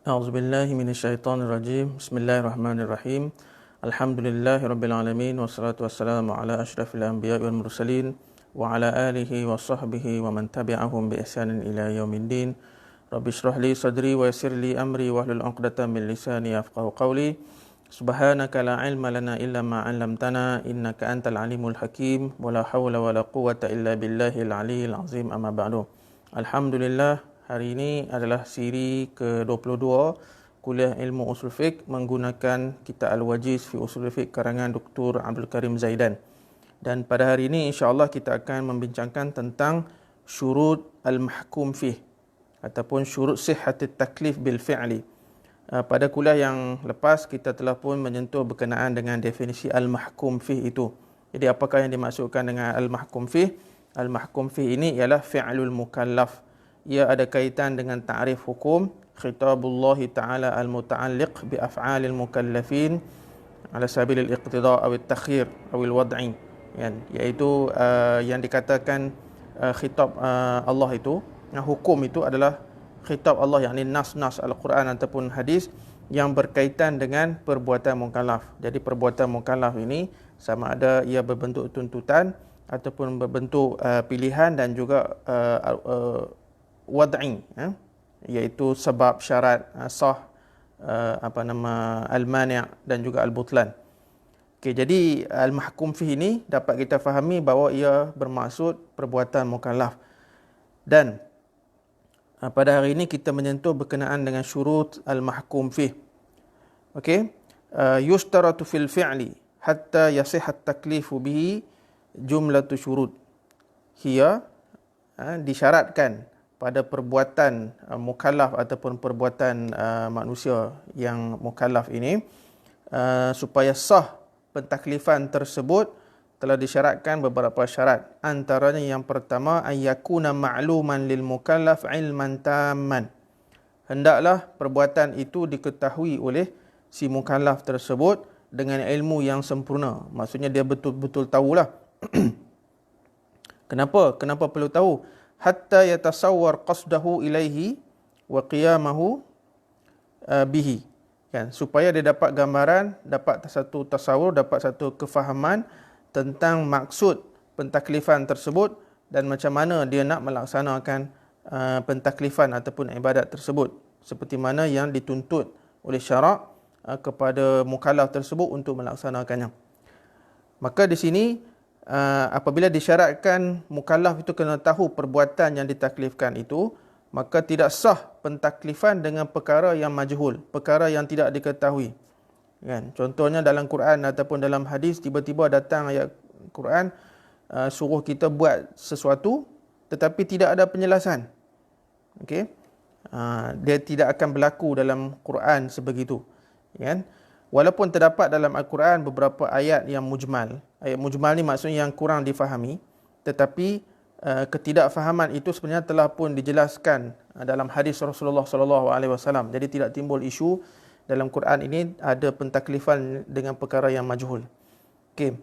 أعوذ بالله من الشيطان الرجيم. بسم الله الرحمن الرحيم. الحمد لله رب العالمين والصلاة والسلام على أشرف الأنبياء والمرسلين وعلى آله وصحبه ومن تبعهم بإحسان إلى يوم الدين. رب اشرح لي صدري ويسر لي أمري واحلل عقدة من لساني يفقهوا قولي. سبحانك لا علم لنا إلا ما علمتنا إنك أنت العليم الحكيم ولا حول ولا قوة إلا بالله العلي العظيم. أما بعد. الحمد لله. Hari ini adalah siri ke-22 kuliah ilmu usul fiqh menggunakan kitab Al-Wajiz fi Usul Fiqh karangan Dr. Abdul Karim Zaidan. Dan pada hari ini insya-Allah kita akan membincangkan tentang syurut al-mahkum fih ataupun syurut sihhatit taklif bil fi'li. Pada kuliah yang lepas kita telah pun menyentuh berkenaan dengan definisi al-mahkum fih itu. Jadi apakah yang dimaksudkan dengan al-mahkum fih? Al-mahkum fih ini ialah fi'lul mukallaf. Ia ada kaitan dengan ta'rif hukum khitabullah ta'ala al-muta'alliq bi af'alil mukallafin ala sabil al-iqtida' atau al-takhir atau al-wad'i, iaitu yang dikatakan khitab Allah itu, hukum itu adalah khitab Allah, yakni nas-nas al-Quran ataupun hadis yang berkaitan dengan perbuatan mukallaf. Jadi perbuatan mukallaf ini sama ada ia berbentuk tuntutan ataupun berbentuk pilihan dan juga wad'i, iaitu sebab, syarat, sah, al-mani' dan juga al-butlan. Okey, jadi al-mahkum fih ini dapat kita fahami bahawa ia bermaksud perbuatan mukallaf. Dan pada hari ini kita menyentuh berkenaan dengan syurut al-mahkum fih. Okey, yushtaratu fil fi'li hatta yasihha at-taklifu bihi jumlatu syurut. Hiya disyaratkan pada perbuatan mukallaf ataupun perbuatan manusia yang mukallaf ini, supaya sah pentaklifan tersebut telah disyaratkan beberapa syarat. Antaranya yang pertama, ayyakuna ma'luman lil mukallaf ilman tamman. Hendaklah perbuatan itu diketahui oleh si mukallaf tersebut dengan ilmu yang sempurna. Maksudnya dia betul-betul tahulah. Kenapa perlu tahu? Hatta yatasawwar qasdahu ilaihi wa qiyamahu bihi, supaya dia dapat gambaran, dapat satu tasawur, dapat satu kefahaman tentang maksud pentaklifan tersebut dan macam mana dia nak melaksanakan pentaklifan ataupun ibadat tersebut, seperti mana yang dituntut oleh syarak kepada mukallaf tersebut untuk melaksanakannya. Maka di sini apabila disyaratkan mukallaf itu kena tahu perbuatan yang ditaklifkan itu, maka tidak sah pentaklifan dengan perkara yang majhul, perkara yang tidak diketahui. Contohnya dalam Quran ataupun dalam hadis, tiba-tiba datang ayat Quran suruh kita buat sesuatu tetapi tidak ada penjelasan. Okey, dia tidak akan berlaku dalam Quran sebegitu. Walaupun terdapat dalam Al-Quran beberapa ayat yang mujmal. Ayat mujmal ni maksudnya yang kurang difahami, tetapi ketidakfahaman itu sebenarnya telah pun dijelaskan dalam hadis Rasulullah SAW. Jadi tidak timbul isu dalam Quran ini ada pentaklifan dengan perkara yang majhul. Okey.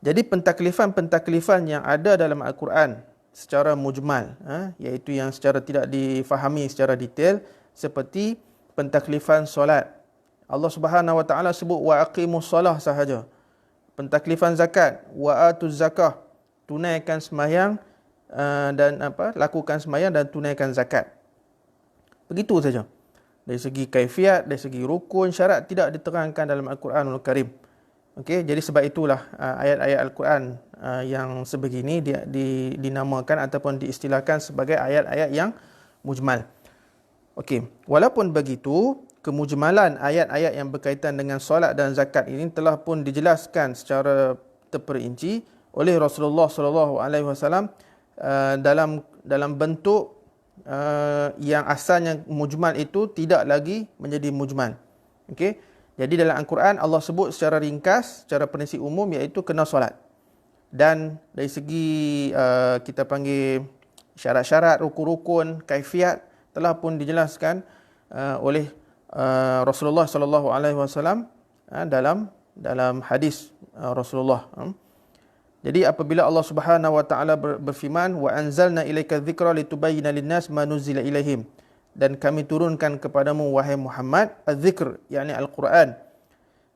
Jadi pentaklifan yang ada dalam Al-Quran secara mujmal, iaitu yang secara tidak difahami secara detail, seperti pentaklifan solat. Allah Subhanahu Wa Taala sebut wa aqimus solah sahaja. Pentaklifan zakat, wa atuz zakah, tunaikan sembahyang dan lakukan sembahyang dan tunaikan zakat. Begitu saja. Dari segi kaifiat, dari segi rukun, syarat tidak diterangkan dalam Al-Quranul Karim. Okey, jadi sebab itulah ayat-ayat Al-Quran yang sebegini dinamakan ataupun diistilahkan sebagai ayat-ayat yang mujmal. Okey, walaupun begitu, kemujmalan ayat-ayat yang berkaitan dengan solat dan zakat ini telah pun dijelaskan secara terperinci oleh Rasulullah SAW dalam bentuk yang asalnya mujmal itu tidak lagi menjadi mujmal. Okey, jadi dalam Al-Quran Allah sebut secara ringkas, secara prinsip umum, iaitu kena solat. Dan dari segi kita panggil syarat-syarat, rukun-rukun, kaifiat telah pun dijelaskan oleh Rasulullah SAW dalam hadis Rasulullah. Jadi apabila Allah Subhanahu Wa Taala berfirman, wa anzalna ilaika dzikra litubayyana lin-nas ma nuzila ilaihim, dan kami turunkan kepadamu wahai Muhammad az-zikr, yakni Al-Quran,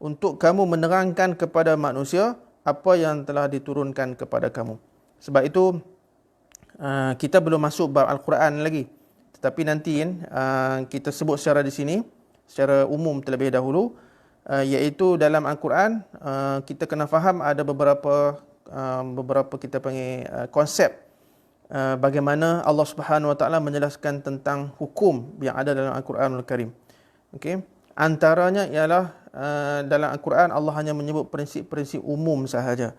untuk kamu menerangkan kepada manusia apa yang telah diturunkan kepada kamu. Sebab itu kita belum masuk bab Al-Quran lagi, tetapi nanti kita sebut secara di sini secara umum terlebih dahulu, iaitu dalam Al-Quran kita kena faham ada beberapa kita panggil konsep bagaimana Allah Subhanahu Wa Taala menjelaskan tentang hukum yang ada dalam Al-Quranul Karim. Okey, antaranya ialah dalam Al-Quran Allah hanya menyebut prinsip-prinsip umum sahaja.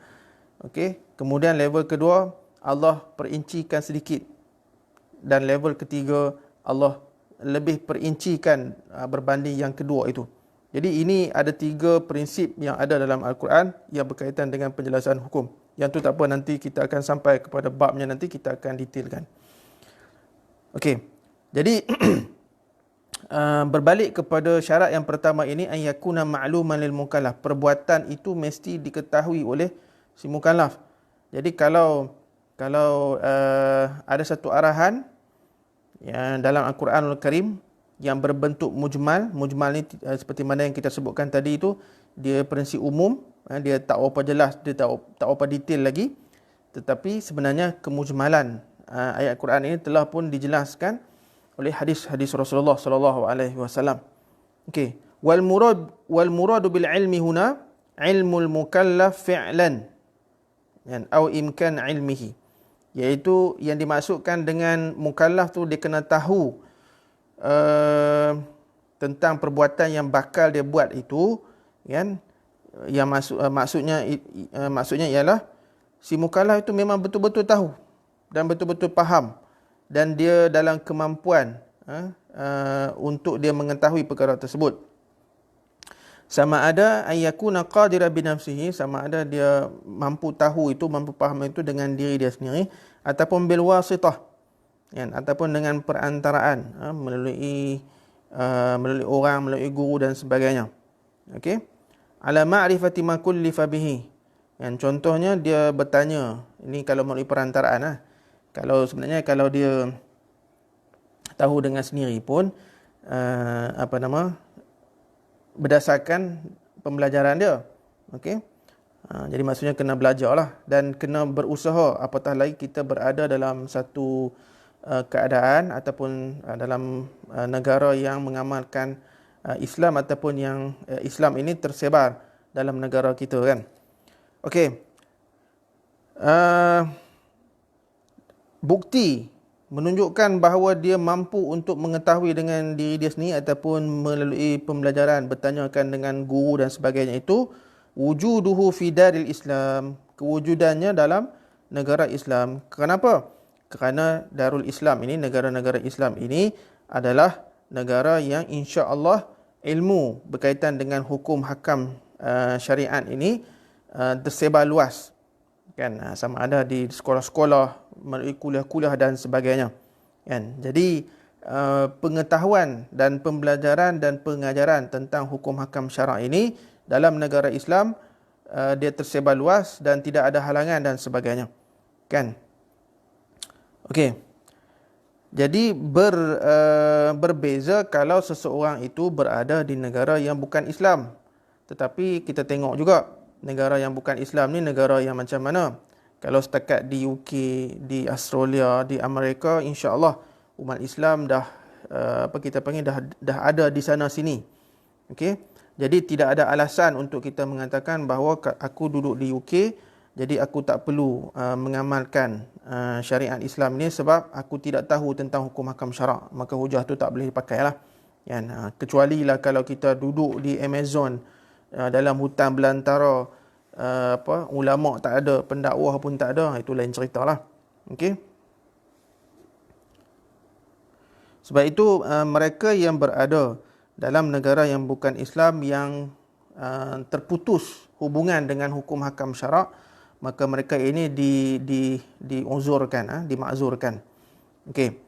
Okey, kemudian level kedua Allah perincikan sedikit, dan level ketiga Allah lebih perincikan berbanding yang kedua itu. Jadi ini ada 3 prinsip yang ada dalam Al-Quran yang berkaitan dengan penjelasan hukum. Yang tu tak apa, nanti kita akan sampai kepada babnya, nanti kita akan detailkan. Okey, jadi berbalik kepada syarat yang pertama ini, an yakuna ma'luman lil mukallaf, perbuatan itu mesti diketahui oleh si mukallaf. Jadi kalau ada satu arahan yang dalam Al-Quranul Karim yang berbentuk mujmal ni seperti mana yang kita sebutkan tadi itu, dia prinsip umum, dia tak apa jelas, dia tak apa detail lagi, tetapi sebenarnya kemujmalan ayat Quran ini telah pun dijelaskan oleh hadis-hadis Rasulullah sallallahu alaihi wasallam. Okey, wal murad bil ilmi huna ilmul mukallaf fi'lan atau imkan ilmihi, iaitu yang dimaksudkan dengan mukallaf tu dia kena tahu tentang perbuatan yang bakal dia buat itu, kan? Yang maksudnya ialah si mukallaf itu memang betul-betul tahu dan betul-betul faham, dan dia dalam kemampuan untuk dia mengetahui perkara tersebut. Sama ada ayyakuna qadira bi nafsihi, sama ada dia mampu tahu itu, mampu faham itu dengan diri dia sendiri, ataupun bil wasitah, kan, ataupun dengan perantaraan, melalui orang, melalui guru dan sebagainya. Okey, ala ma'rifati ma kullifa bihi, kan, contohnya dia bertanya, ini kalau melalui perantaraan. Kalau sebenarnya kalau dia tahu dengan sendiri pun berdasarkan pembelajaran dia. Okey, jadi maksudnya kena belajarlah dan kena berusaha, apatah lagi kita berada dalam satu keadaan ataupun dalam negara yang mengamalkan Islam, ataupun yang Islam ini tersebar dalam negara kita, kan. Okey, bukti menunjukkan bahawa dia mampu untuk mengetahui dengan diri dia sendiri ataupun melalui pembelajaran, bertanyakan dengan guru dan sebagainya itu, wujuduhu fi daril Islam, kewujudannya dalam negara Islam. Kenapa? Kerana Darul Islam ini, negara-negara Islam ini adalah negara yang insya-Allah ilmu berkaitan dengan hukum hakam syariat ini tersebar luas, kan, sama ada di sekolah-sekolah, melalui kuliah-kuliah dan sebagainya, kan. Jadi pengetahuan dan pembelajaran dan pengajaran tentang hukum hakam syarak ini dalam negara Islam dia tersebar luas dan tidak ada halangan dan sebagainya, kan. Okey, jadi berbeza kalau seseorang itu berada di negara yang bukan Islam. Tetapi kita tengok juga negara yang bukan Islam ni negara yang macam mana. Kalau setakat di UK, di Australia, di Amerika, insya-Allah umat Islam dah dah ada di sana sini. Okey. Jadi tidak ada alasan untuk kita mengatakan bahawa aku duduk di UK, jadi aku tak perlu mengamalkan syariat Islam ni sebab aku tidak tahu tentang hukum hakam syarak. Maka hujah tu tak boleh dipakailah. Kan? Kecuali lah kalau kita duduk di Amazon, dalam hutan belantara, ulama tak ada, pendakwah pun tak ada, itu lain ceritalah. Okey. Sebab itu mereka yang berada dalam negara yang bukan Islam yang terputus hubungan dengan hukum hakam syarak, maka mereka ini diuzurkan, dimakzurkan. Okey.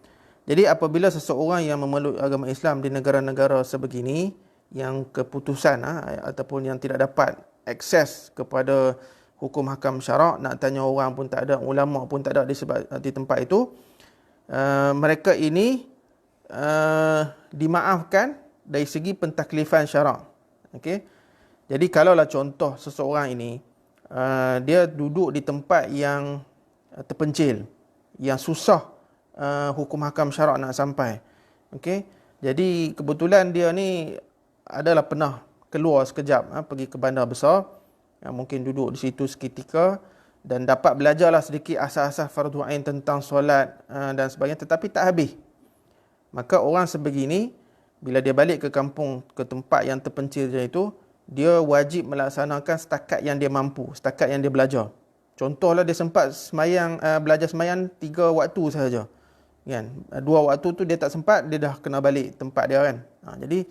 Jadi apabila seseorang yang memeluk agama Islam di negara-negara sebegini yang keputusan ataupun yang tidak dapat akses kepada hukum hakam syarak, nak tanya orang pun tak ada, ulama pun tak ada di tempat itu, mereka ini dimaafkan dari segi pentaklifan syarak. Okey. Jadi kalaulah contoh seseorang ini dia duduk di tempat yang terpencil, yang susah hukum hakam syarak nak sampai. Okey. Jadi kebetulan dia ni adalah pernah keluar sekejap, pergi ke bandar besar, mungkin duduk di situ seketika dan dapat belajarlah sedikit asas-asas fardu ain tentang solat dan sebagainya, tetapi tak habis. Maka orang sebegini bila dia balik ke kampung, ke tempat yang terpencil dia itu, dia wajib melaksanakan setakat yang dia mampu, setakat yang dia belajar. Contohlah dia sempat semayang, belajar semayang 3 waktu sahaja. Kan? 2 waktu tu dia tak sempat, dia dah kena balik tempat dia kan. Jadi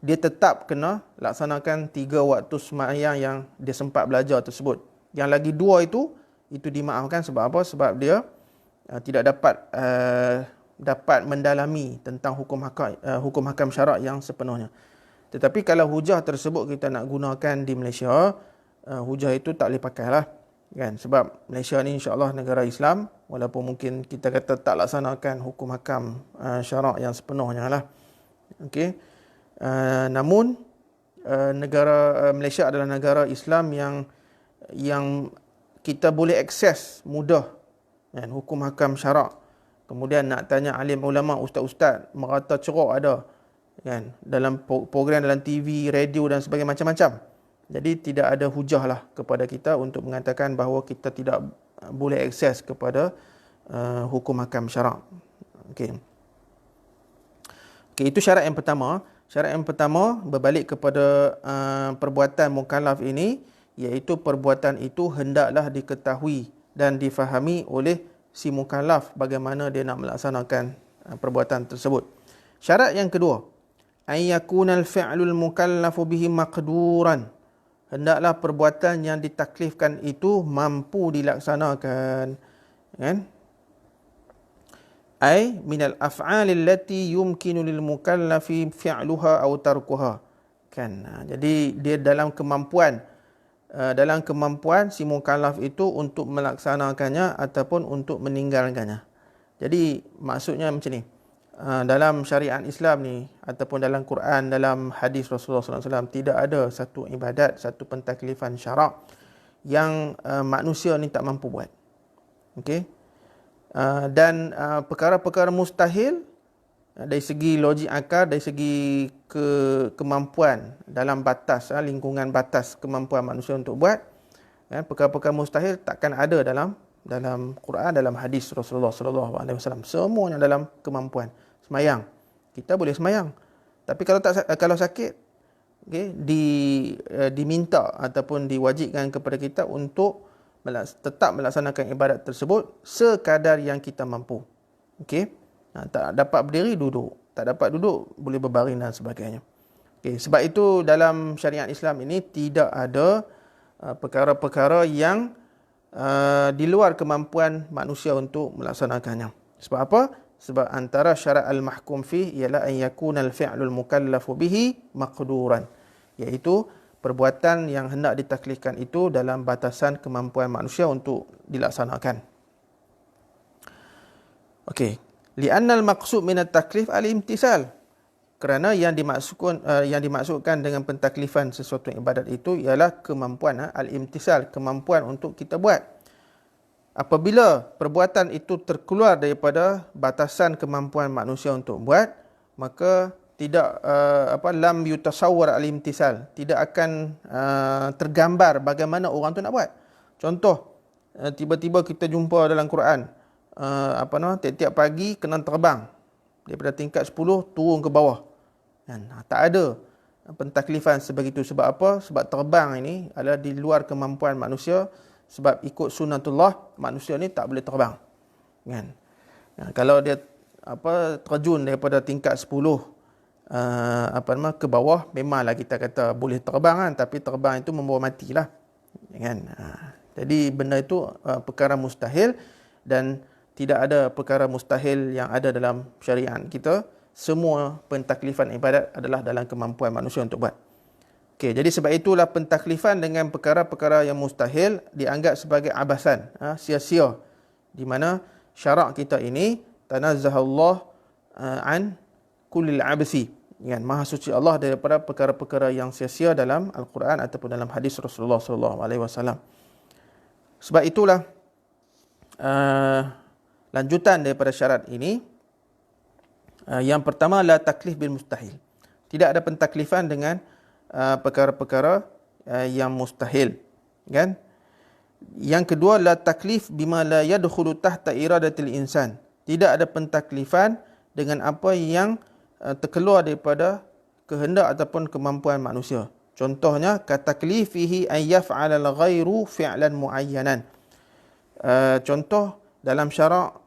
dia tetap kena laksanakan 3 waktu semayang yang dia sempat belajar tersebut. Yang lagi 2 itu dimaafkan sebab apa? Sebab dia tidak dapat mendalami tentang hukum hakam syarak yang sepenuhnya. Tetapi kalau hujah tersebut kita nak gunakan di Malaysia, hujah itu tak boleh pakai lah. Kan? Sebab Malaysia ni insya-Allah negara Islam, walaupun mungkin kita kata tak laksanakan hukum hakam syarak yang sepenuhnya lah. Okey. Namun negara Malaysia adalah negara Islam yang kita boleh akses mudah kan, hukum hakam syarak. Kemudian nak tanya alim ulama, ustaz-ustaz, merata ceruk ada kan, dalam program dalam TV, radio dan sebagainya, macam-macam. Jadi tidak ada hujah lah kepada kita untuk mengatakan bahawa kita tidak boleh akses kepada hukum hakam syarak. Okey. Okey, itu syarat yang pertama. Syarat yang pertama berbalik kepada perbuatan mukallaf ini, iaitu perbuatan itu hendaklah diketahui dan difahami oleh si mukallaf bagaimana dia nak melaksanakan perbuatan tersebut. Syarat yang kedua, ayyakunal fi'lul mukallafu bihi maqduran. Hendaklah perbuatan yang ditaklifkan itu mampu dilaksanakan. Kan? Ai minal af'ali allati yumkinu lil mukallafi fi'luha aw tarkuha. Kan? Jadi dia dalam kemampuan si mukallaf itu untuk melaksanakannya ataupun untuk meninggalkannya. Jadi maksudnya macam ni. Dalam syariat Islam ni ataupun dalam Quran, dalam hadis Rasulullah SAW, tidak ada satu ibadat, satu pentaklifan syarak yang manusia ni tak mampu buat. Okey. Dan perkara-perkara mustahil dari segi logik akal, dari segi kemampuan dalam batas, lingkungan batas kemampuan manusia untuk buat, perkara-perkara mustahil takkan ada dalam Quran, dalam hadis Rasulullah SAW. Semuanya dalam kemampuan. Semayang, kita boleh semayang, tapi kalau sakit, okay, diminta ataupun diwajibkan kepada kita untuk tetap melaksanakan ibadat tersebut sekadar yang kita mampu. Okey. Tak dapat berdiri, duduk. Tak dapat duduk, boleh berbaring dan sebagainya. Okay. Sebab itu dalam syariat Islam ini tidak ada perkara-perkara yang di luar kemampuan manusia untuk melaksanakannya. Sebab apa? Sebab antara syarat al-mahkum fih ialah an yakuna al-fi'lul mukallafu bihi maqduran, iaitu perbuatan yang hendak ditaklifkan itu dalam batasan kemampuan manusia untuk dilaksanakan. Okey, li'anna al-maqsud min at-taklif al-imtisal. Kerana yang dimaksudkan dengan pentaklifan sesuatu ibadat itu ialah kemampuan al-imtisal, kemampuan untuk kita buat. Apabila perbuatan itu terkeluar daripada batasan kemampuan manusia untuk buat, maka tidak lam yutasawwar al-imtisal, tidak akan tergambar bagaimana orang tu nak buat. Contoh, tiba-tiba kita jumpa dalam Quran, tiap-tiap pagi kena terbang daripada tingkat 10 turun ke bawah. Kan? Tak ada pentaklifan sebegitu. Sebab apa? Sebab terbang ini adalah di luar kemampuan manusia. Sebab ikut sunnatullah, manusia ni tak boleh terbang. Kan? Kalau dia terjun daripada tingkat 10 ke bawah, memanglah kita kata boleh terbang kan, tapi terbang itu membawa matilah. Kan? Jadi benda itu perkara mustahil, dan tidak ada perkara mustahil yang ada dalam syariat kita. Semua pentaklifan ibadat adalah dalam kemampuan manusia untuk buat. Okey, jadi sebab itulah pentaklifan dengan perkara-perkara yang mustahil dianggap sebagai abasan, sia-sia. Di mana syarak kita ini tanazzahallah an kullil absi. Kan, maha suci Allah daripada perkara-perkara yang sia-sia dalam Al-Quran ataupun dalam hadis Rasulullah sallallahu alaihi wasallam. Sebab itulah lanjutan daripada syarat ini, yang pertama la taklif bil mustahil. Tidak ada pentaklifan dengan perkara-perkara yang mustahil, kan? Yang kedua, la taklif bima la yadkhulu tahta iradatil insan. Tidak ada pentaklifan dengan apa yang terkeluar daripada kehendak ataupun kemampuan manusia. Contohnya, kataklifihi an yaf'ala al-ghairu fi'lan muayyanan. Contoh dalam syarak,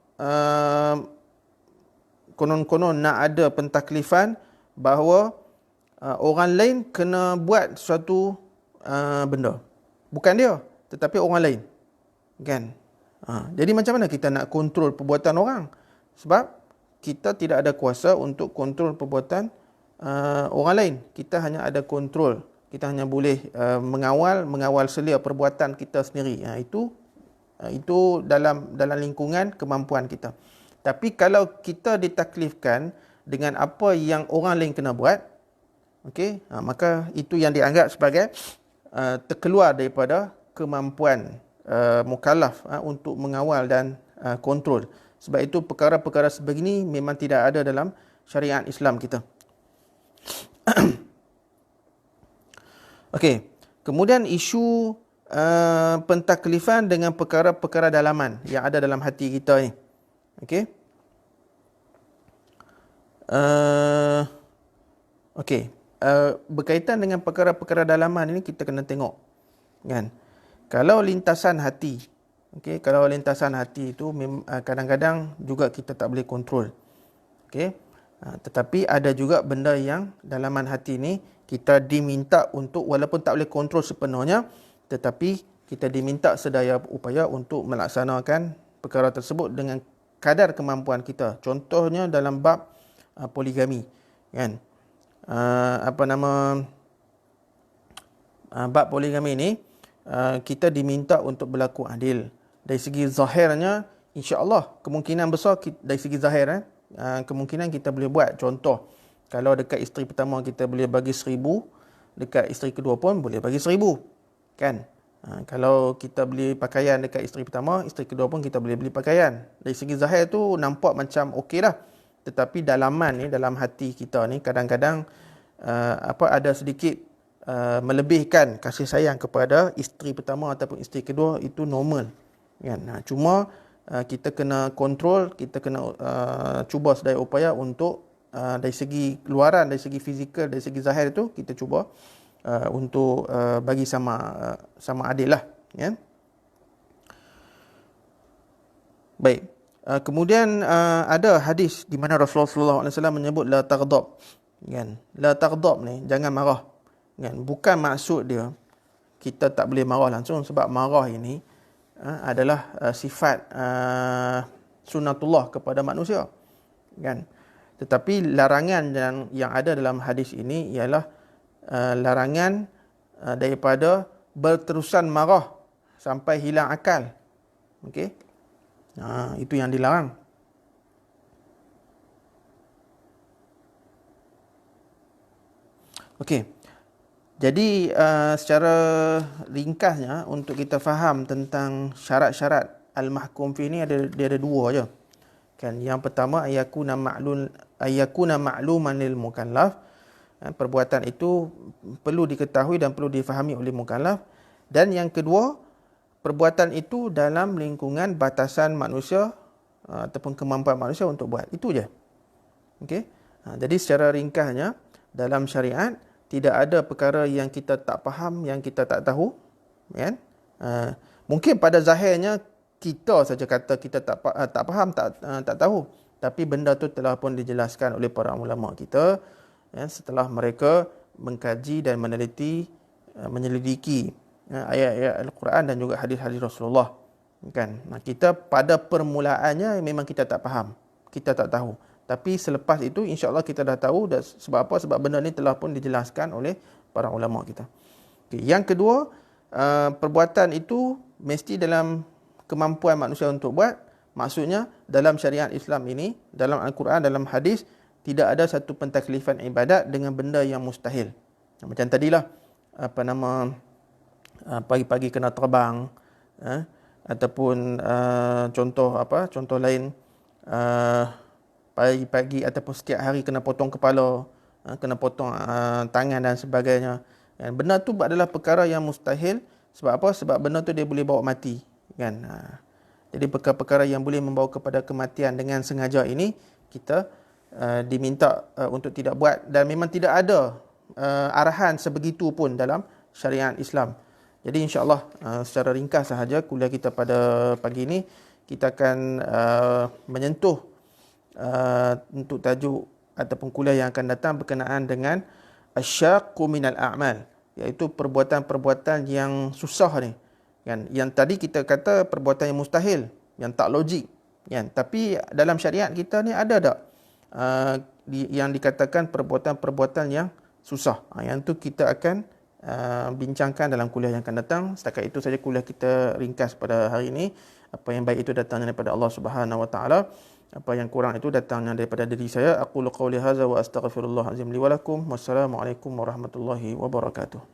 konon-konon nak ada pentaklifan bahawa orang lain kena buat suatu benda. Bukan dia, tetapi orang lain. Kan? Jadi macam mana kita nak kontrol perbuatan orang? Sebab kita tidak ada kuasa untuk kontrol perbuatan orang lain. Kita hanya ada kontrol. Kita hanya boleh mengawal selia perbuatan kita sendiri. Itu dalam lingkungan kemampuan kita. Tapi kalau kita ditaklifkan dengan apa yang orang lain kena buat, okey, maka itu yang dianggap sebagai terkeluar daripada kemampuan mukallaf untuk mengawal dan kontrol. Sebab itu perkara-perkara sebegini memang tidak ada dalam syariat Islam kita. Okey, kemudian isu pentaklifan dengan perkara-perkara dalaman yang ada dalam hati kita ni. Okey. Okey. Berkaitan dengan perkara-perkara dalaman ini kita kena tengok, kan? Kalau lintasan hati, okey, kalau lintasan hati itu kadang-kadang juga kita tak boleh kontrol. Okey. Tetapi ada juga benda yang dalaman hati ni kita diminta untuk, walaupun tak boleh kontrol sepenuhnya, tetapi kita diminta sedaya upaya untuk melaksanakan perkara tersebut dengan kadar kemampuan kita. Contohnya dalam bab poligami, kan? Bab poligami ni kita diminta untuk berlaku adil. Dari segi zahirnya, insya-Allah kemungkinan besar dari segi zahir kemungkinan kita boleh buat. Contoh, kalau dekat isteri pertama kita boleh bagi 1,000, dekat isteri kedua pun boleh bagi 1,000, kan? Kalau kita beli pakaian dekat isteri pertama, isteri kedua pun kita boleh beli pakaian. Dari segi zahir tu nampak macam okey lah. Tetapi dalaman ni, dalam hati kita ni kadang-kadang ada sedikit melebihkan kasih sayang kepada isteri pertama ataupun isteri kedua, itu normal, kan? Cuma kita kena kontrol, kita kena cuba sedaya upaya untuk dari segi luaran, dari segi fizikal, dari segi zahir tu kita cuba untuk bagi sama adil lah, ya. Baik. Kemudian ada hadis di mana Rasulullah SAW menyebut la taghdab, kan? La taghdab ni jangan marah, kan? Bukan maksud dia kita tak boleh marah langsung, sebab marah ini adalah sifat sunnatullah kepada manusia, kan? Tetapi larangan yang ada dalam hadis ini ialah larangan daripada berterusan marah sampai hilang akal. Okey. Itu yang dilarang. Okey. Jadi secara ringkasnya untuk kita faham tentang syarat-syarat al-mahkum fi ni dia ada dua je. Kan, yang pertama ayakuna ma'luman lil mukallaf. Perbuatan itu perlu diketahui dan perlu difahami oleh mukallaf. Dan yang kedua, perbuatan itu dalam lingkungan batasan manusia ataupun kemampuan manusia untuk buat. Itu je. Okey. Jadi secara ringkasnya dalam syariat tidak ada perkara yang kita tak faham, yang kita tak tahu, kan? Mungkin pada zahirnya kita saja kata kita tak faham, tak tahu, tapi benda tu telah pun dijelaskan oleh para ulama kita, ya, setelah mereka mengkaji dan meneliti, menyelidiki ayat-ayat Al-Quran dan juga hadis-hadis Rasulullah, kan? Kita pada permulaannya memang kita tak faham, kita tak tahu, tapi selepas itu insya-Allah kita dah tahu. Sebab apa? Sebab benda ni telah pun dijelaskan oleh para ulama kita. Okay. Yang kedua, perbuatan itu mesti dalam kemampuan manusia untuk buat. Maksudnya dalam syariat Islam ini, dalam Al-Quran, dalam hadis, tidak ada satu pentaklifan ibadat dengan benda yang mustahil. Macam tadilah, pagi-pagi kena terbang, ataupun contoh lain, pagi-pagi ataupun setiap hari kena potong kepala, kena potong tangan dan sebagainya. Benda tu adalah perkara yang mustahil. Sebab apa? Sebab benda tu dia boleh bawa mati, kan. Jadi perkara-perkara yang boleh membawa kepada kematian dengan sengaja ini kita diminta untuk tidak buat, dan memang tidak ada arahan sebegitu pun dalam syariat Islam. Jadi insya-Allah secara ringkas sahaja kuliah kita pada pagi ini kita akan menyentuh untuk tajuk ataupun kuliah yang akan datang berkenaan dengan asyaqqu minal a'mal, iaitu perbuatan-perbuatan yang susah ni, kan. Yang tadi kita kata perbuatan yang mustahil, yang tak logik, kan. Tapi dalam syariat kita ni ada tak yang dikatakan perbuatan-perbuatan yang susah? Yang tu kita akan bincangkan dalam kuliah yang akan datang. Setakat itu saja kuliah kita ringkas pada hari ini. Apa yang baik itu datangnya daripada Allah Subhanahu wa taala. Apa yang kurang itu datangnya daripada diri saya. Aqulu qawli hadza wa astaghfirullah azim li wa lakum. Wassalamualaikum warahmatullahi wabarakatuh.